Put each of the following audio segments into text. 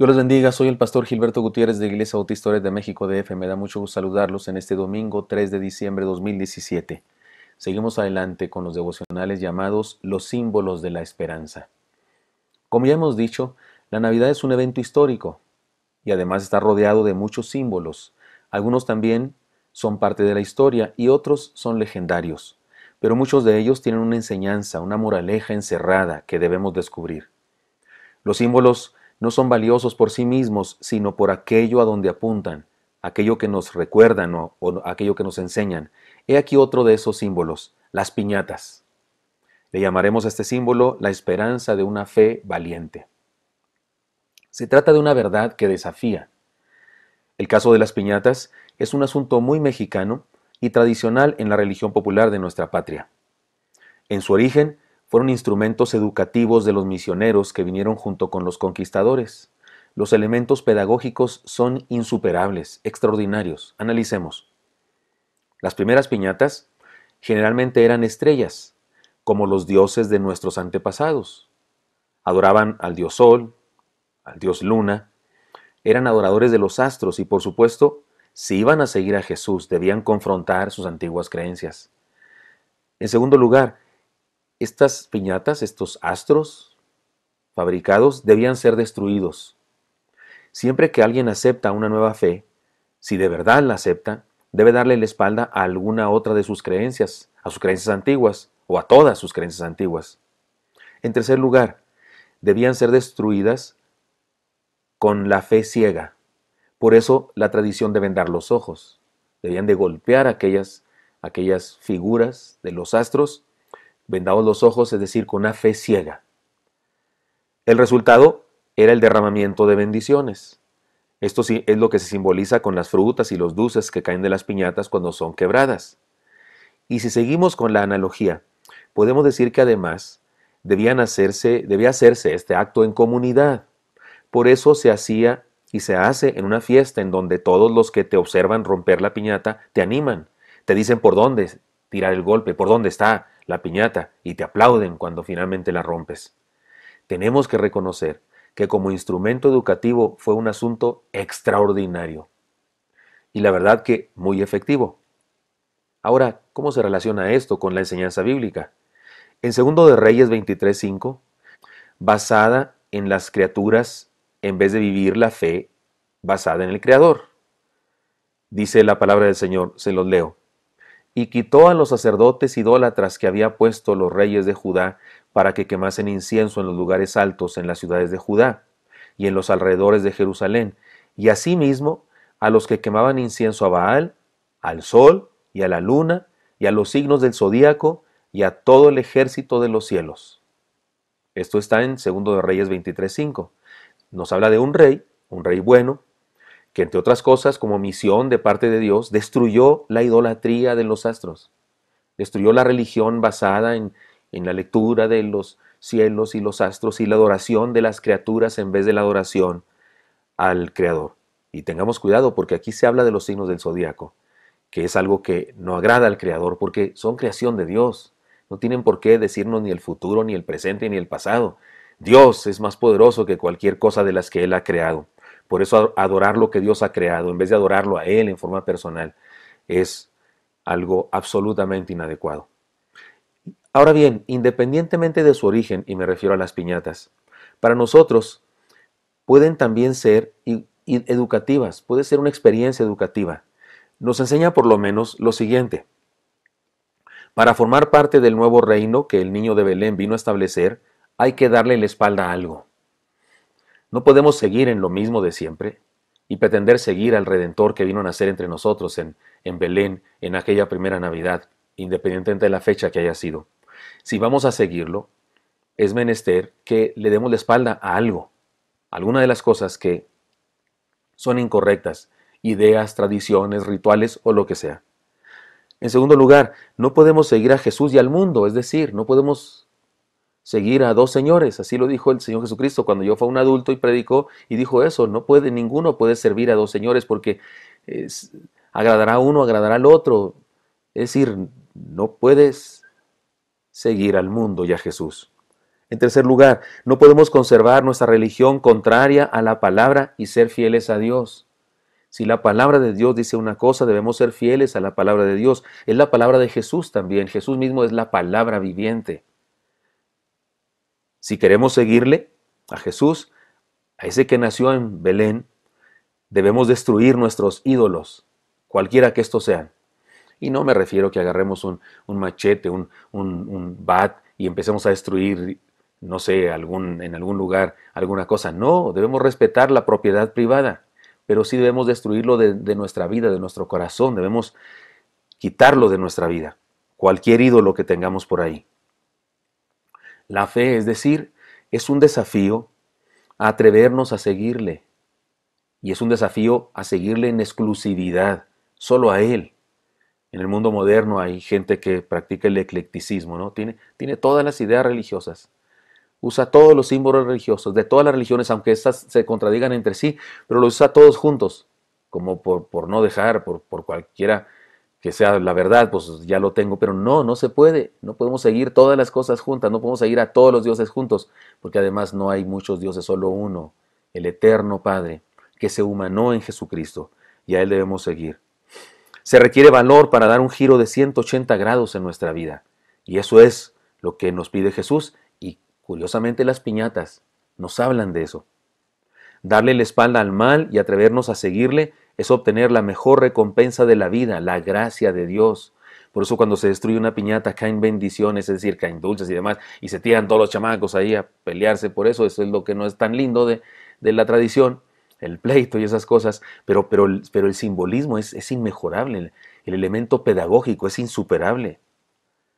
Dios les bendiga, soy el pastor Gilberto Gutiérrez de Iglesia Bautista Ores de México DF. Me da mucho gusto saludarlos en este domingo 3 de diciembre de 2017. Seguimos adelante con los devocionales llamados Los símbolos de la esperanza. Como ya hemos dicho, la Navidad es un evento histórico y además está rodeado de muchos símbolos. Algunos también son parte de la historia y otros son legendarios, pero muchos de ellos tienen una enseñanza, una moraleja encerrada que debemos descubrir. Los símbolos no son valiosos por sí mismos, sino por aquello a donde apuntan, aquello que nos recuerdan o aquello que nos enseñan. He aquí otro de esos símbolos, las piñatas. Le llamaremos a este símbolo la esperanza de una fe valiente. Se trata de una verdad que desafía. El caso de las piñatas es un asunto muy mexicano y tradicional en la religión popular de nuestra patria. En su origen, fueron instrumentos educativos de los misioneros que vinieron junto con los conquistadores. Los elementos pedagógicos son insuperables, extraordinarios. Analicemos. Las primeras piñatas generalmente eran estrellas, como los dioses de nuestros antepasados. Adoraban al dios Sol, al dios Luna, eran adoradores de los astros y, por supuesto, si iban a seguir a Jesús, debían confrontar sus antiguas creencias. En segundo lugar, estas piñatas, estos astros fabricados, debían ser destruidos. Siempre que alguien acepta una nueva fe, si de verdad la acepta, debe darle la espalda a alguna otra de sus creencias, a sus creencias antiguas o a todas sus creencias antiguas. En tercer lugar, debían ser destruidas con la fe ciega. Por eso la tradición de vendar los ojos. Debían de golpear aquellas figuras de los astros, vendados los ojos, es decir, con una fe ciega. El resultado era el derramamiento de bendiciones. Esto sí es lo que se simboliza con las frutas y los dulces que caen de las piñatas cuando son quebradas. Y si seguimos con la analogía, podemos decir que además debía hacerse este acto en comunidad. Por eso se hacía y se hace en una fiesta en donde todos los que te observan romper la piñata te animan, te dicen por dónde tirar el golpe, por dónde está la piñata y te aplauden cuando finalmente la rompes. Tenemos que reconocer que como instrumento educativo fue un asunto extraordinario y la verdad que muy efectivo. Ahora, ¿cómo se relaciona esto con la enseñanza bíblica? En Segundo de Reyes 23:5, basada en las criaturas en vez de vivir la fe basada en el Creador. Dice la palabra del Señor, se los leo. Y quitó a los sacerdotes idólatras que había puesto los reyes de Judá para que quemasen incienso en los lugares altos en las ciudades de Judá y en los alrededores de Jerusalén, y asimismo a los que quemaban incienso a Baal, al sol y a la luna y a los signos del zodíaco y a todo el ejército de los cielos. Esto está en 2 de Reyes 23:5. Nos habla de un rey bueno, que entre otras cosas, como misión de parte de Dios, destruyó la idolatría de los astros, destruyó la religión basada en la lectura de los cielos y los astros y la adoración de las criaturas en vez de la adoración al Creador. Y tengamos cuidado porque aquí se habla de los signos del zodíaco, que es algo que no agrada al Creador porque son creación de Dios. No tienen por qué decirnos ni el futuro, ni el presente, ni el pasado. Dios es más poderoso que cualquier cosa de las que Él ha creado. Por eso adorar lo que Dios ha creado, en vez de adorarlo a Él en forma personal, es algo absolutamente inadecuado. Ahora bien, independientemente de su origen, y me refiero a las piñatas, para nosotros pueden también ser educativas, puede ser una experiencia educativa. Nos enseña por lo menos lo siguiente. Para formar parte del nuevo reino que el niño de Belén vino a establecer, hay que darle la espalda a algo. No podemos seguir en lo mismo de siempre y pretender seguir al Redentor que vino a nacer entre nosotros en Belén en aquella primera Navidad, independientemente de la fecha que haya sido. Si vamos a seguirlo, es menester que le demos la espalda a algo, alguna de las cosas que son incorrectas, ideas, tradiciones, rituales o lo que sea. En segundo lugar, no podemos seguir a Jesús y al mundo, es decir, no podemos seguir a dos señores, así lo dijo el Señor Jesucristo cuando yo fue un adulto y predicó y dijo eso, ninguno puede servir a dos señores porque agradará a uno, agradará al otro, es decir, no puedes seguir al mundo y a Jesús. En tercer lugar, no podemos conservar nuestra religión contraria a la palabra y ser fieles a Dios. Si la palabra de Dios dice una cosa, debemos ser fieles a la palabra de Dios. Es la palabra de Jesús también. Jesús mismo es la palabra viviente. Si queremos seguirle a Jesús, a ese que nació en Belén, debemos destruir nuestros ídolos, cualquiera que estos sean. Y no me refiero a que agarremos un machete, un bat y empecemos a destruir, no sé, en algún lugar, alguna cosa. No, debemos respetar la propiedad privada, pero sí debemos destruirlo de nuestra vida, de nuestro corazón. Debemos quitarlo de nuestra vida, cualquier ídolo que tengamos por ahí. La fe, es decir, es un desafío a atrevernos a seguirle. Y es un desafío a seguirle en exclusividad, solo a Él. En el mundo moderno hay gente que practica el eclecticismo, ¿no? Tiene todas las ideas religiosas, usa todos los símbolos religiosos de todas las religiones, aunque estas se contradigan entre sí, pero los usa todos juntos, como por no dejar, por cualquiera que sea la verdad, pues ya lo tengo, pero no se puede, no podemos seguir todas las cosas juntas, no podemos seguir a todos los dioses juntos, porque además no hay muchos dioses, solo uno, el eterno Padre, que se humanó en Jesucristo, y a Él debemos seguir. Se requiere valor para dar un giro de 180 grados en nuestra vida, y eso es lo que nos pide Jesús, y curiosamente las piñatas nos hablan de eso. Darle la espalda al mal y atrevernos a seguirle es obtener la mejor recompensa de la vida, la gracia de Dios. Por eso cuando se destruye una piñata caen bendiciones, es decir, caen dulces y demás, y se tiran todos los chamacos ahí a pelearse por eso. Eso es lo que no es tan lindo de la tradición, el pleito y esas cosas, pero el simbolismo es inmejorable, el elemento pedagógico es insuperable.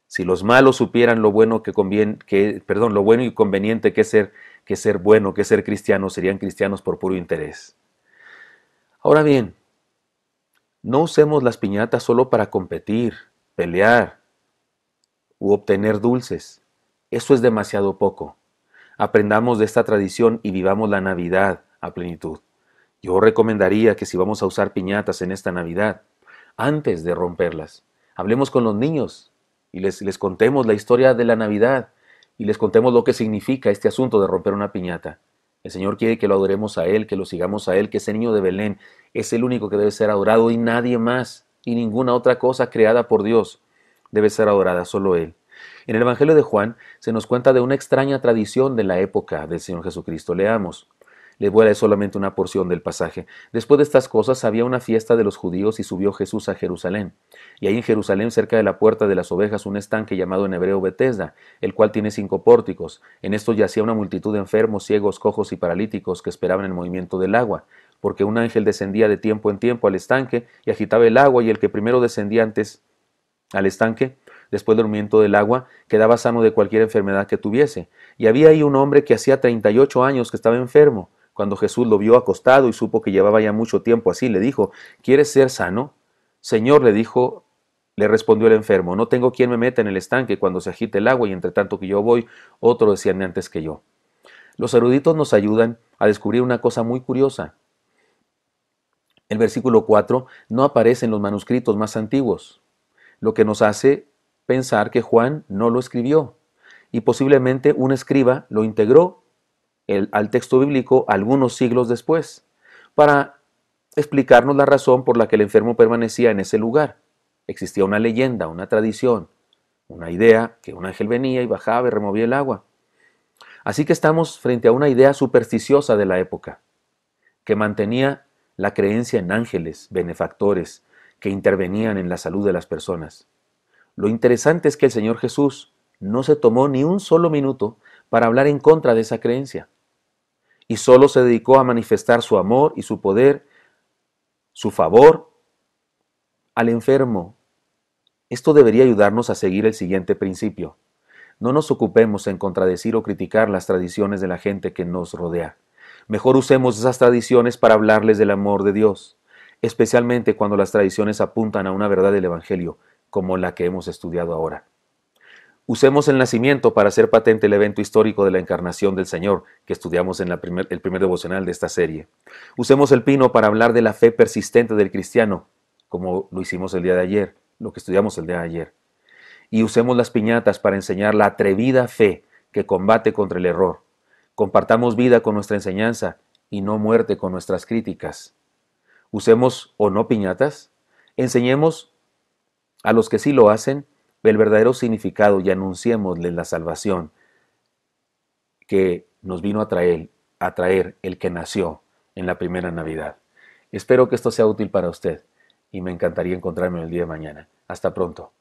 Si los malos supieran lo bueno lo bueno y conveniente que es ser bueno, que es ser cristiano, serían cristianos por puro interés. Ahora bien, no usemos las piñatas solo para competir, pelear u obtener dulces. Eso es demasiado poco. Aprendamos de esta tradición y vivamos la Navidad a plenitud. Yo recomendaría que si vamos a usar piñatas en esta Navidad, antes de romperlas, hablemos con los niños y les contemos la historia de la Navidad y les contemos lo que significa este asunto de romper una piñata. El Señor quiere que lo adoremos a Él, que lo sigamos a Él, que ese niño de Belén es el único que debe ser adorado y nadie más, y ninguna otra cosa creada por Dios debe ser adorada, solo Él. En el Evangelio de Juan se nos cuenta de una extraña tradición de la época del Señor Jesucristo. Leamos. Les voy a leer solamente una porción del pasaje. Después de estas cosas había una fiesta de los judíos y subió Jesús a Jerusalén. Y ahí en Jerusalén, cerca de la puerta de las ovejas, un estanque llamado en hebreo Betesda, el cual tiene 5 pórticos. En esto yacía una multitud de enfermos, ciegos, cojos y paralíticos que esperaban el movimiento del agua, porque un ángel descendía de tiempo en tiempo al estanque y agitaba el agua, y el que primero descendía antes al estanque, después del movimiento del agua, quedaba sano de cualquier enfermedad que tuviese. Y había ahí un hombre que hacía 38 años que estaba enfermo. Cuando Jesús lo vio acostado y supo que llevaba ya mucho tiempo así, le dijo: ¿Quieres ser sano? Señor, le respondió el enfermo, no tengo quien me meta en el estanque cuando se agite el agua, y entre tanto que yo voy, otro desciende antes que yo. Los eruditos nos ayudan a descubrir una cosa muy curiosa. El versículo 4 no aparece en los manuscritos más antiguos, lo que nos hace pensar que Juan no lo escribió, y posiblemente un escriba lo integró al texto bíblico algunos siglos después, para explicarnos la razón por la que el enfermo permanecía en ese lugar. Existía una leyenda, una tradición, una idea que un ángel venía y bajaba y removía el agua. Así que estamos frente a una idea supersticiosa de la época, que mantenía la creencia en ángeles, benefactores, que intervenían en la salud de las personas. Lo interesante es que el Señor Jesús no se tomó ni un solo minuto para hablar en contra de esa creencia, y solo se dedicó a manifestar su amor y su poder, su favor al enfermo. Esto debería ayudarnos a seguir el siguiente principio. No nos ocupemos en contradecir o criticar las tradiciones de la gente que nos rodea. Mejor usemos esas tradiciones para hablarles del amor de Dios, especialmente cuando las tradiciones apuntan a una verdad del Evangelio, como la que hemos estudiado ahora. Usemos el nacimiento para hacer patente el evento histórico de la encarnación del Señor, que estudiamos en el primer devocional de esta serie. Usemos el pino para hablar de la fe persistente del cristiano, como lo hicimos el día de ayer, lo que estudiamos el día de ayer. Y usemos las piñatas para enseñar la atrevida fe que combate contra el error. Compartamos vida con nuestra enseñanza y no muerte con nuestras críticas. Usemos o no piñatas. Enseñemos a los que sí lo hacen el verdadero significado y anunciémosles la salvación que nos vino a traer el que nació en la primera Navidad. Espero que esto sea útil para usted y me encantaría encontrarme el día de mañana. Hasta pronto.